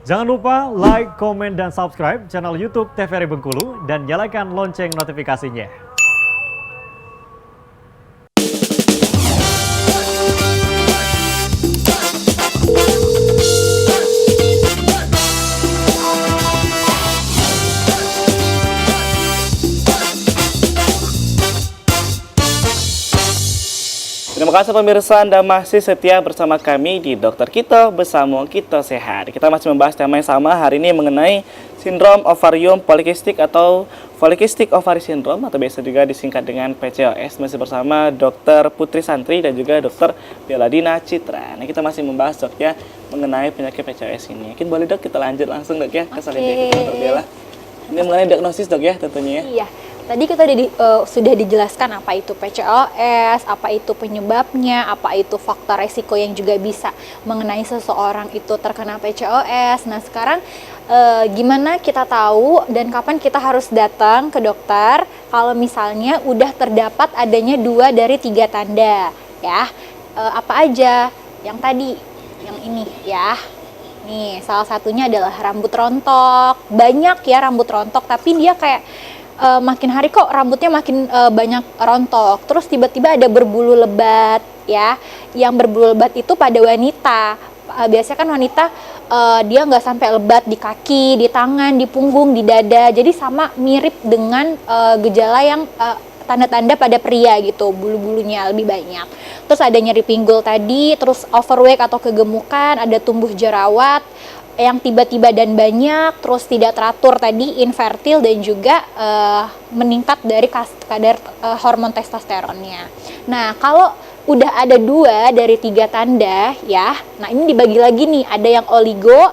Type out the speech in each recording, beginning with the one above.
Jangan lupa like, komen, dan subscribe channel YouTube TVRI Bengkulu dan nyalakan lonceng notifikasinya. Terima kasih pemirsa, Anda masih setia bersama kami di Dokter Kito Bersama Kito Sehat. Kita masih membahas tema yang sama hari ini mengenai sindrom ovarium polikistik atau polycystic ovary syndrome atau biasa juga disingkat dengan PCOS. Masih bersama Dokter Putri Santri dan juga Dokter Beladina Citra. Nah, kita masih membahas dok ya mengenai penyakit PCOS ini. Mungkin boleh dok kita lanjut langsung dok ya ke selanjutnya Dokter Bella. Ini mengenai diagnosis dok ya tentunya ya. Iya. Tadi kita sudah dijelaskan apa itu PCOS, apa itu penyebabnya, apa itu faktor resiko yang juga bisa mengenai seseorang itu terkena PCOS. Nah sekarang gimana kita tahu dan kapan kita harus datang ke dokter kalau misalnya udah terdapat adanya 2 dari 3 tanda ya. Apa aja? Yang tadi, yang ini ya. Nih salah satunya adalah rambut rontok. Banyak ya rambut rontok tapi dia kayak makin hari kok rambutnya makin banyak rontok, terus tiba-tiba ada berbulu lebat ya. Yang berbulu lebat itu pada wanita, biasanya kan wanita dia nggak sampai lebat di kaki, di tangan, di punggung, di dada, jadi sama mirip dengan gejala yang tanda-tanda pada pria gitu, bulu-bulunya lebih banyak. Terus ada nyeri pinggul tadi, terus overweight atau kegemukan, ada tumbuh jerawat yang tiba-tiba dan banyak, terus tidak teratur tadi, infertil, dan juga meningkat dari kadar hormon testosteronnya. Nah, kalau udah ada 2 dari 3 tanda ya, nah ini dibagi lagi nih, ada yang oligo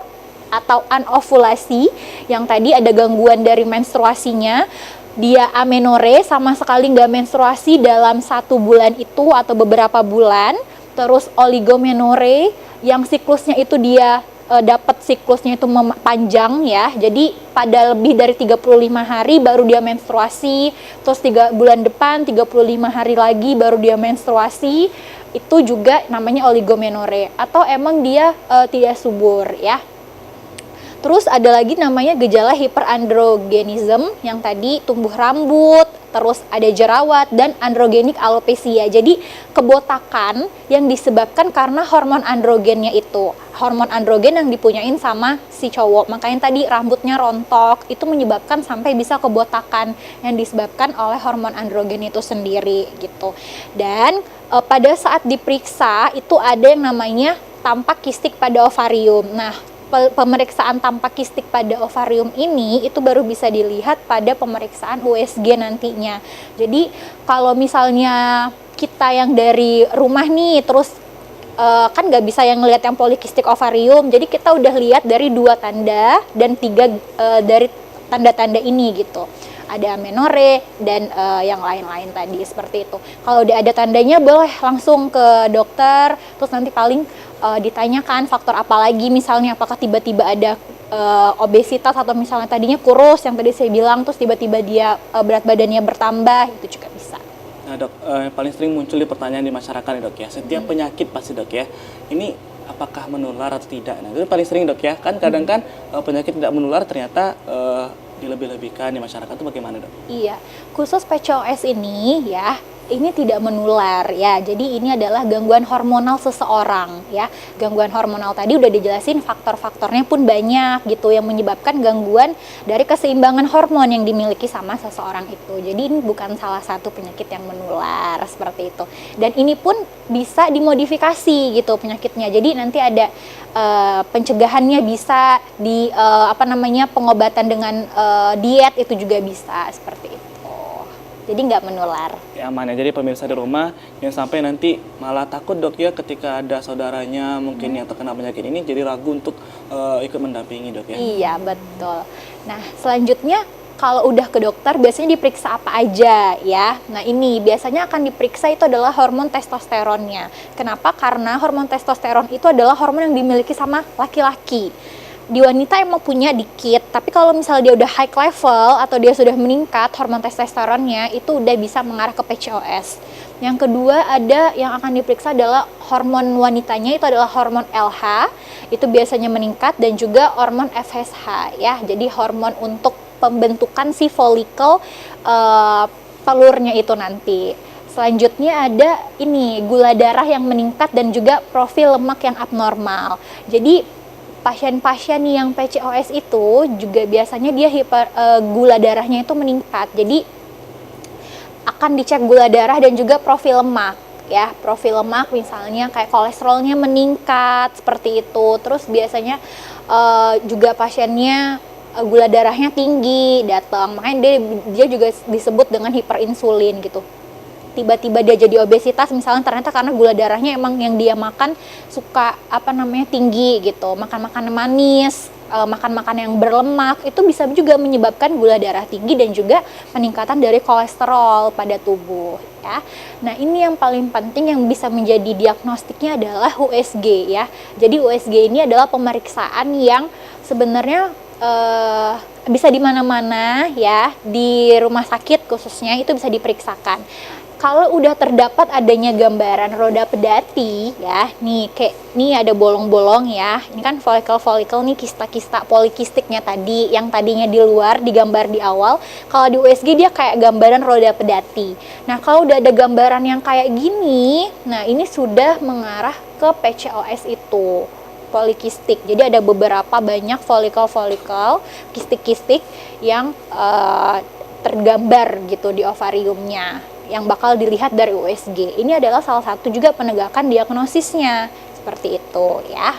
atau anovulasi, yang tadi ada gangguan dari menstruasinya, dia amenore, sama sekali nggak menstruasi dalam 1 bulan itu atau beberapa bulan. Terus oligomenore, yang siklusnya itu dia dapat siklusnya itu panjang ya, jadi pada lebih dari 35 hari baru dia menstruasi, terus 3 bulan depan 35 hari lagi baru dia menstruasi, itu juga namanya oligomenore, atau emang dia tidak subur ya. Terus ada lagi namanya gejala hiperandrogenism, yang tadi tumbuh rambut, terus ada jerawat, dan androgenik alopecia. Jadi kebotakan yang disebabkan karena hormon androgennya itu. Hormon androgen yang dipunyain sama si cowok. Makanya tadi rambutnya rontok, itu menyebabkan sampai bisa kebotakan yang disebabkan oleh hormon androgen itu sendiri gitu. Dan pada saat diperiksa itu ada yang namanya tampak kistik pada ovarium. Nah, pemeriksaan tampak kistik pada ovarium ini itu baru bisa dilihat pada pemeriksaan USG nantinya. Jadi kalau misalnya kita yang dari rumah nih, terus kan nggak bisa yang ngelihat yang polikistik ovarium, jadi kita udah lihat dari 2 tanda dan 3 dari tanda-tanda ini gitu. Ada amenore dan yang lain-lain tadi seperti itu. Kalau udah ada tandanya boleh langsung ke dokter, terus nanti paling ditanyakan faktor apa lagi, misalnya apakah tiba-tiba ada obesitas atau misalnya tadinya kurus yang tadi saya bilang, terus tiba-tiba dia berat badannya bertambah, itu juga bisa. Nah dok, paling sering muncul di pertanyaan di masyarakat ya dok ya, setiap penyakit pasti dok ya, ini apakah menular atau tidak? Nah itu paling sering dok ya, kan kadang kan penyakit tidak menular ternyata dilebih-lebihkan di masyarakat, itu bagaimana dok? Iya, khusus PCOS ini ya, ini tidak menular ya, jadi ini adalah gangguan hormonal seseorang ya. Gangguan hormonal tadi udah dijelasin, faktor-faktornya pun banyak gitu yang menyebabkan gangguan dari keseimbangan hormon yang dimiliki sama seseorang itu. Jadi ini bukan salah satu penyakit yang menular seperti itu. Dan ini pun bisa dimodifikasi gitu penyakitnya. Jadi nanti ada pencegahannya, bisa di pengobatan dengan diet, itu juga bisa seperti itu. Jadi nggak menular. Ya aman ya, jadi pemirsa di rumah yang sampai nanti malah takut dok ya ketika ada saudaranya mungkin yang terkena penyakit ini, jadi ragu untuk ikut mendampingi dok ya. Iya betul. Nah selanjutnya kalau udah ke dokter biasanya diperiksa apa aja ya. Nah ini biasanya akan diperiksa itu adalah hormon testosteronnya. Kenapa? Karena hormon testosteron itu adalah hormon yang dimiliki sama laki-laki. Di wanita emang punya dikit, tapi kalau misalnya dia udah high level atau dia sudah meningkat hormon testosteronnya, itu udah bisa mengarah ke PCOS. Yang kedua ada yang akan diperiksa adalah hormon wanitanya, itu adalah hormon LH, itu biasanya meningkat, dan juga hormon FSH ya. Jadi hormon untuk pembentukan si folikel telurnya itu nanti. Selanjutnya ada ini gula darah yang meningkat dan juga profil lemak yang abnormal. Jadi pasien-pasien yang PCOS itu juga biasanya dia gula darahnya itu meningkat. Jadi akan dicek gula darah dan juga profil lemak ya. Profil lemak misalnya kayak kolesterolnya meningkat seperti itu. Terus biasanya juga pasiennya gula darahnya tinggi datang, makanya dia juga disebut dengan hiperinsulin gitu. Tiba-tiba dia jadi obesitas misalnya ternyata karena gula darahnya emang yang dia makan suka tinggi gitu, makan makanan manis, makan makan yang berlemak, itu bisa juga menyebabkan gula darah tinggi dan juga peningkatan dari kolesterol pada tubuh ya. Nah, ini yang paling penting yang bisa menjadi diagnostiknya adalah USG ya. Jadi USG ini adalah pemeriksaan yang sebenarnya bisa di mana-mana ya, di rumah sakit khususnya itu bisa diperiksakan. Kalau udah terdapat adanya gambaran roda pedati ya, nih kayak nih ada bolong-bolong ya, ini kan folikel nih, kista-kista polikistiknya tadi yang tadinya di luar digambar di awal. Kalau di USG dia kayak gambaran roda pedati. Nah, kalau udah ada gambaran yang kayak gini, nah ini sudah mengarah ke PCOS itu, polikistik. Jadi ada beberapa banyak folikel kistik-kistik yang tergambar gitu di ovariumnya, yang bakal dilihat dari USG. Ini adalah salah satu juga penegakan diagnosisnya, seperti itu ya.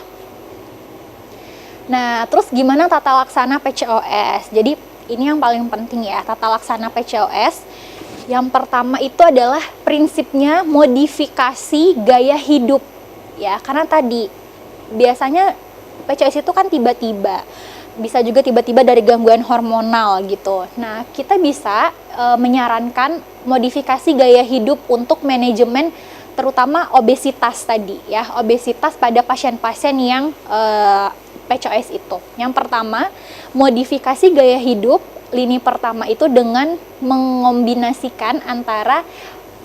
Nah, terus gimana tata laksana PCOS? Jadi ini yang paling penting ya, tata laksana PCOS. Yang pertama itu adalah prinsipnya modifikasi gaya hidup ya, karena tadi biasanya PCOS itu kan tiba-tiba, bisa juga tiba-tiba dari gangguan hormonal gitu. Nah, kita bisa menyarankan modifikasi gaya hidup untuk manajemen terutama obesitas tadi ya, obesitas pada pasien-pasien yang PCOS itu. Yang pertama, modifikasi gaya hidup lini pertama itu dengan mengombinasikan antara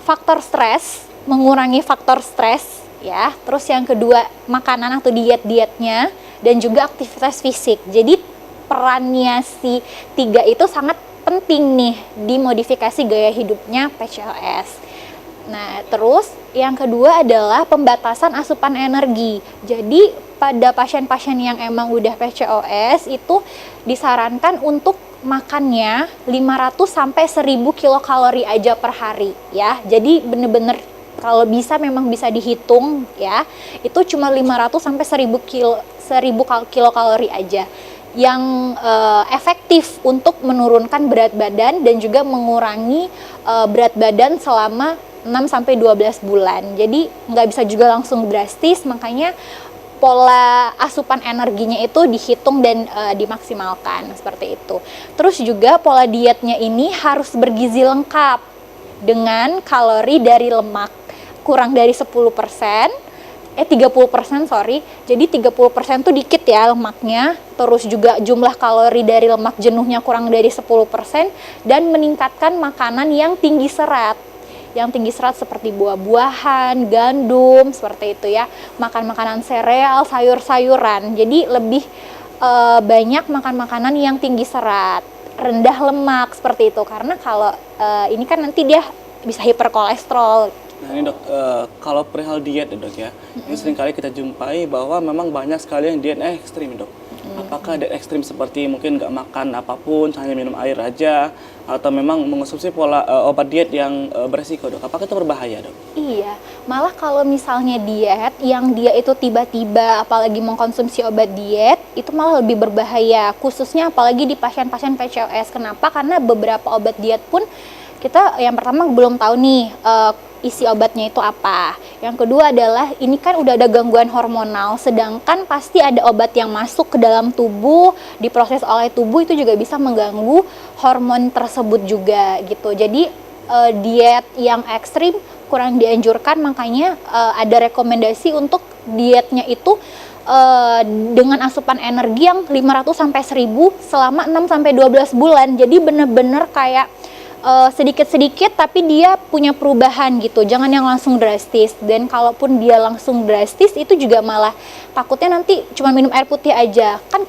faktor stres, mengurangi faktor stres ya. Terus yang kedua, makanan atau diet-dietnya dan juga aktivitas fisik. Jadi perannya si tiga itu sangat penting nih di modifikasi gaya hidupnya PCOS. Nah, terus yang kedua adalah pembatasan asupan energi. Jadi pada pasien-pasien yang emang udah PCOS itu disarankan untuk makannya 500 sampai 1000 kilokalori aja per hari ya. Jadi bener-bener kalau bisa memang bisa dihitung ya, itu cuma 500 sampai 1000 kilokalori aja yang efektif untuk menurunkan berat badan dan juga mengurangi berat badan selama 6 sampai 12 bulan. Jadi nggak bisa juga langsung drastis, makanya pola asupan energinya itu dihitung dan dimaksimalkan seperti itu. Terus juga pola dietnya ini harus bergizi lengkap dengan kalori dari lemak kurang dari 30%, sorry. Jadi 30% tuh dikit ya lemaknya. Terus juga jumlah kalori dari lemak jenuhnya kurang dari 10% dan meningkatkan makanan yang tinggi serat. Yang tinggi serat seperti buah-buahan, gandum, seperti itu ya. Makan makanan sereal, sayur-sayuran. Jadi lebih banyak makan makanan yang tinggi serat, rendah lemak seperti itu. Karena kalau ini kan nanti dia bisa hiperkolesterol. Nah ini dok, kalau perihal diet ya dok ya, ini seringkali kita jumpai bahwa memang banyak sekali yang diet ekstrim dok. Apakah diet ekstrim seperti mungkin nggak makan apapun, hanya minum air aja, atau memang mengonsumsi pola obat diet yang beresiko dok? Apakah itu berbahaya dok? Iya, malah kalau misalnya diet yang dia itu tiba-tiba apalagi mengkonsumsi obat diet, itu malah lebih berbahaya, khususnya apalagi di pasien-pasien PCOS. Kenapa? Karena beberapa obat diet pun kita yang pertama belum tahu nih isi obatnya itu apa. Yang kedua adalah ini kan udah ada gangguan hormonal, sedangkan pasti ada obat yang masuk ke dalam tubuh, diproses oleh tubuh, itu juga bisa mengganggu hormon tersebut juga gitu. Jadi diet yang ekstrim kurang dianjurkan, makanya ada rekomendasi untuk dietnya itu dengan asupan energi yang 500 sampai 1000 selama 6 sampai 12 bulan. Jadi bener-bener kayak sedikit-sedikit tapi dia punya perubahan gitu. Jangan yang langsung drastis. Dan kalaupun dia langsung drastis itu juga malah takutnya nanti cuma minum air putih aja. Kan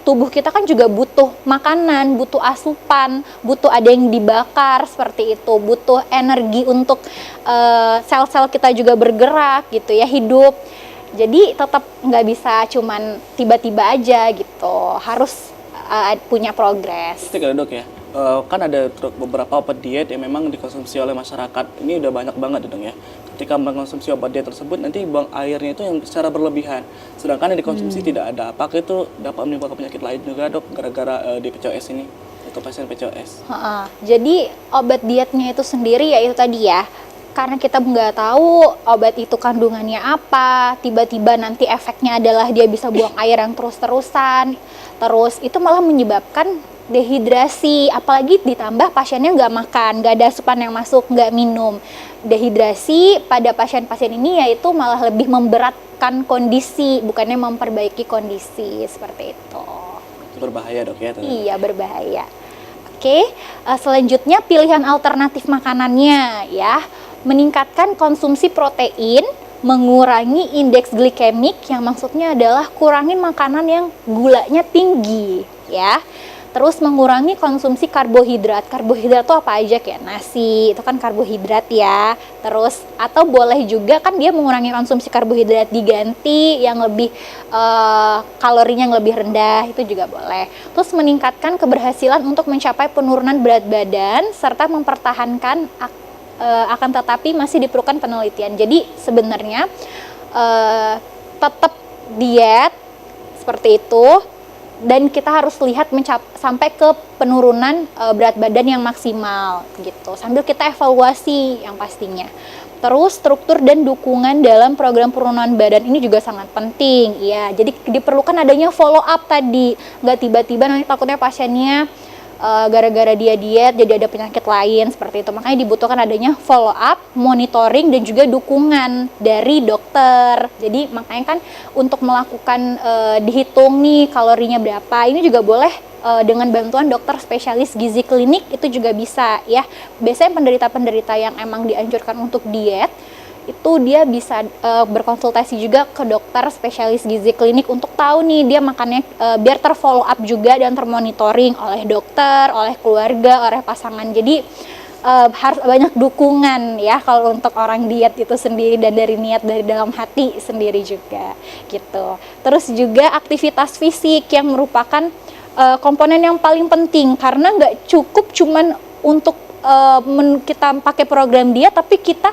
tubuh kita kan juga butuh makanan, butuh asupan, butuh ada yang dibakar seperti itu, butuh energi untuk sel-sel kita juga bergerak gitu ya, hidup. Jadi tetap nggak bisa cuman tiba-tiba aja gitu, harus punya progres. Pasti kan dok ya, kan ada beberapa obat diet yang memang dikonsumsi oleh masyarakat. Ini udah banyak banget dong ya. Ketika mengkonsumsi obat diet tersebut, nanti buang airnya itu yang secara berlebihan. Sedangkan yang dikonsumsi tidak ada. Apakah itu dapat menimbulkan penyakit lain juga dok, gara-gara di PCOS ini, atau pasien PCOS? Jadi obat dietnya itu sendiri ya itu tadi ya, karena kita nggak tahu obat itu kandungannya apa, tiba-tiba nanti efeknya adalah dia bisa buang air yang terus-terusan, terus itu malah menyebabkan dehidrasi, apalagi ditambah pasiennya nggak makan, nggak ada asupan yang masuk, nggak minum. Dehidrasi pada pasien-pasien ini yaitu malah lebih memberatkan kondisi, bukannya memperbaiki kondisi, seperti itu. Itu berbahaya dok ya? Iya, berbahaya. Oke, selanjutnya pilihan alternatif makanannya ya. Meningkatkan konsumsi protein, mengurangi indeks glikemik, yang maksudnya adalah kurangin makanan yang gulanya tinggi ya. Terus mengurangi konsumsi karbohidrat. Karbohidrat itu apa aja, kayak nasi, itu kan karbohidrat ya. Terus atau boleh juga kan dia mengurangi konsumsi karbohidrat, diganti yang lebih kalorinya yang lebih rendah, itu juga boleh. Terus meningkatkan keberhasilan untuk mencapai penurunan berat badan serta mempertahankan akan tetapi masih diperlukan penelitian. Jadi sebenarnya tetap diet seperti itu, dan kita harus lihat sampai ke penurunan berat badan yang maksimal gitu, sambil kita evaluasi yang pastinya. Terus struktur dan dukungan dalam program penurunan badan ini juga sangat penting ya. Jadi diperlukan adanya follow up tadi, nggak tiba-tiba nanti takutnya pasiennya gara-gara dia diet jadi ada penyakit lain seperti itu. Makanya dibutuhkan adanya follow up, monitoring, dan juga dukungan dari dokter. Jadi makanya kan untuk melakukan dihitung nih kalorinya berapa, ini juga boleh dengan bantuan dokter spesialis gizi klinik, itu juga bisa ya. Biasanya penderita-penderita yang emang dianjurkan untuk diet itu dia bisa berkonsultasi juga ke dokter spesialis gizi klinik untuk tahu nih dia makannya, biar terfollow up juga dan termonitoring oleh dokter, oleh keluarga, oleh pasangan. Jadi harus banyak dukungan ya kalau untuk orang diet itu sendiri, dan dari niat dari dalam hati sendiri juga gitu. Terus juga aktivitas fisik yang merupakan komponen yang paling penting, karena nggak cukup cuman untuk kita pakai program diet tapi kita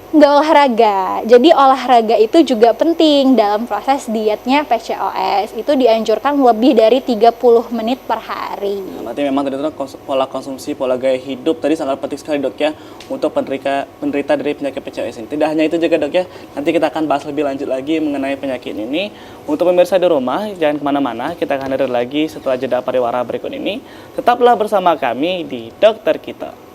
nggak olahraga. Jadi olahraga itu juga penting dalam proses dietnya PCOS. Itu dianjurkan lebih dari 30 menit per hari. Nah, berarti memang tadi pola konsumsi, pola gaya hidup tadi sangat penting sekali dok ya untuk penderita dari penyakit PCOS ini. Tidak hanya itu juga dok ya, nanti kita akan bahas lebih lanjut lagi mengenai penyakit ini. Untuk pemirsa di rumah, jangan kemana-mana, kita akan hadir lagi setelah jeda pariwara berikut ini. Tetaplah bersama kami di Dokter Kita.